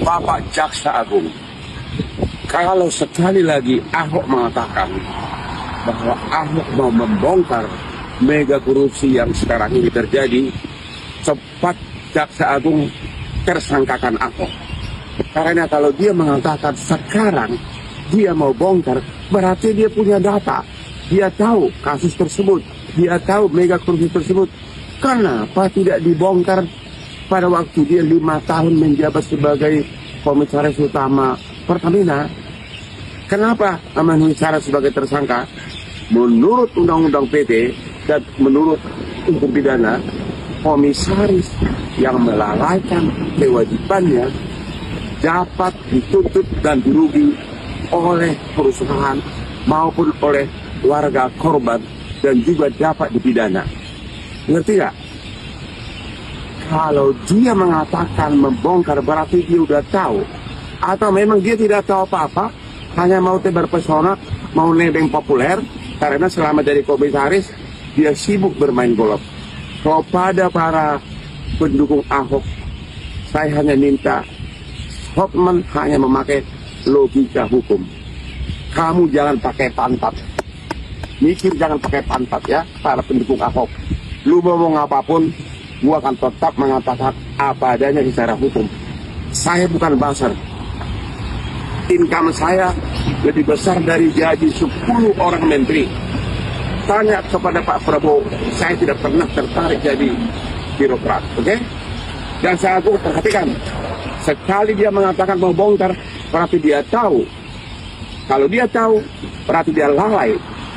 Bapak Jaksa Agung, kalau sekali lagi Ahok mengatakan bahwa Ahok mau membongkar mega korupsi yang sekarang ini terjadi, cepat Jaksa Agung tersangkakan Ahok. Karena kalau dia mengatakan sekarang dia mau bongkar, berarti dia punya data. Dia tahu kasus tersebut, dia tahu mega korupsi tersebut. Kenapa tidak dibongkar pada waktu dia 5 tahun menjabat sebagai komisaris utama Pertamina? Kenapa memenuhi syarat sebagai tersangka? Menurut Undang-Undang PT dan menurut hukum pidana, komisaris yang melalaikan kewajibannya dapat dituntut dan dirugi oleh perusahaan maupun oleh warga korban dan juga dapat dipidana. Ngerti nggak? Kalau dia mengatakan membongkar berarti dia udah tahu, atau memang dia tidak tahu apa-apa, hanya mau tebar pesona, mau nebeng populer, karena selama jadi komisaris dia sibuk bermain golf. Kepada para pendukung Ahok, saya hanya minta Hotman hanya memakai logika hukum. Kamu jangan pakai pantat, mikir jangan pakai pantat ya, para pendukung Ahok. Lu mau ngomong apapun, gua akan tetap mengatakan apa adanya secara hukum. Saya bukan buzzer. Income saya lebih besar dari gaji 10 orang menteri. Tanya kepada Pak Prabowo, saya tidak pernah tertarik jadi birokrat, oke? Dan saya Agung perhatikan, sekali dia mengatakan mau bongkar, berarti dia tahu. Kalau dia tahu, berarti dia lalai.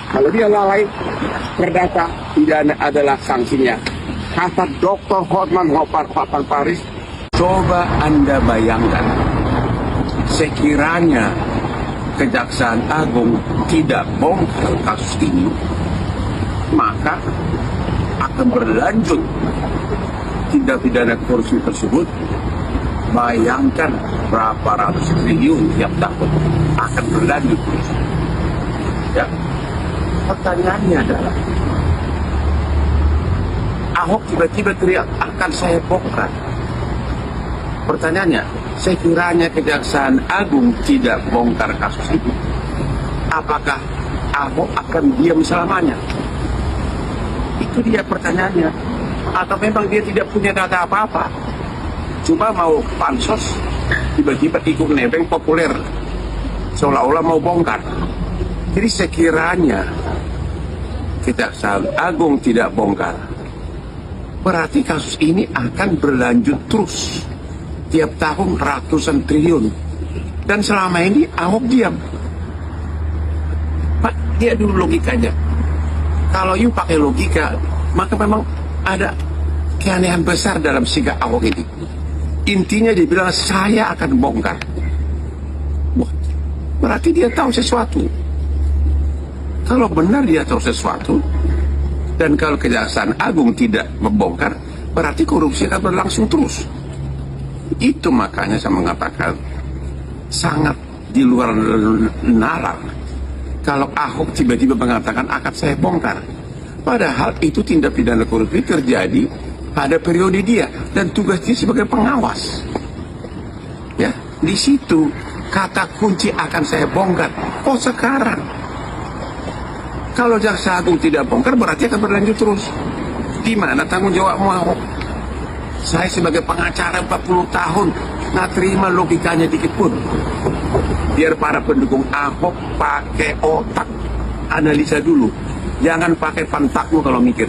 Kalau dia lalai, perdata pidana adalah sanksinya. Kata Dr. Hotman Paris, coba Anda bayangkan, sekiranya Kejaksaan Agung tidak bongkar kasus ini, maka akan berlanjut tindak pidana korupsi tersebut. Bayangkan berapa ratus triliun tiap tahun akan berlanjut. Ya. Pertanyaannya adalah, Ahok tiba-tiba teriak, akan saya bongkar. Pertanyaannya, sekiranya Kejaksaan Agung tidak bongkar kasus itu, apakah Ahok akan diam selamanya? Itu dia pertanyaannya. Atau memang dia tidak punya data apa-apa, cuma mau pansos, tiba-tiba ikut nebeng populer, seolah-olah mau bongkar. Jadi sekiranya Kejaksaan Agung tidak bongkar, berarti kasus ini akan berlanjut terus. Tiap tahun ratusan triliun. Dan selama ini Ahok diam. Pak, dia dulu logikanya. Kalau you pakai logika, maka memang ada keanehan besar dalam sikap Ahok ini. Intinya dia bilang, saya akan bongkar. Wah, berarti dia tahu sesuatu. Kalau benar dia tahu sesuatu, dan kalau Kejaksaan Agung tidak membongkar, berarti korupsi akan berlangsung terus. Itu makanya saya mengatakan sangat di luar nalar kalau Ahok tiba-tiba mengatakan akan saya bongkar. Padahal itu tindak pidana korupsi terjadi pada periode dia dan tugas dia sebagai pengawas. Ya, di situ kata kunci akan saya bongkar. Oh, sekarang kalau Jaksa Agung tidak bongkar berarti akan berlanjut terus. Di mana tanggung jawabmu, Ahok? Saya sebagai pengacara 40 tahun nggak terima logikanya dikit pun. Biar para pendukung Ahok pakai otak, analisa dulu. Jangan pakai pantakmu kalau mikir.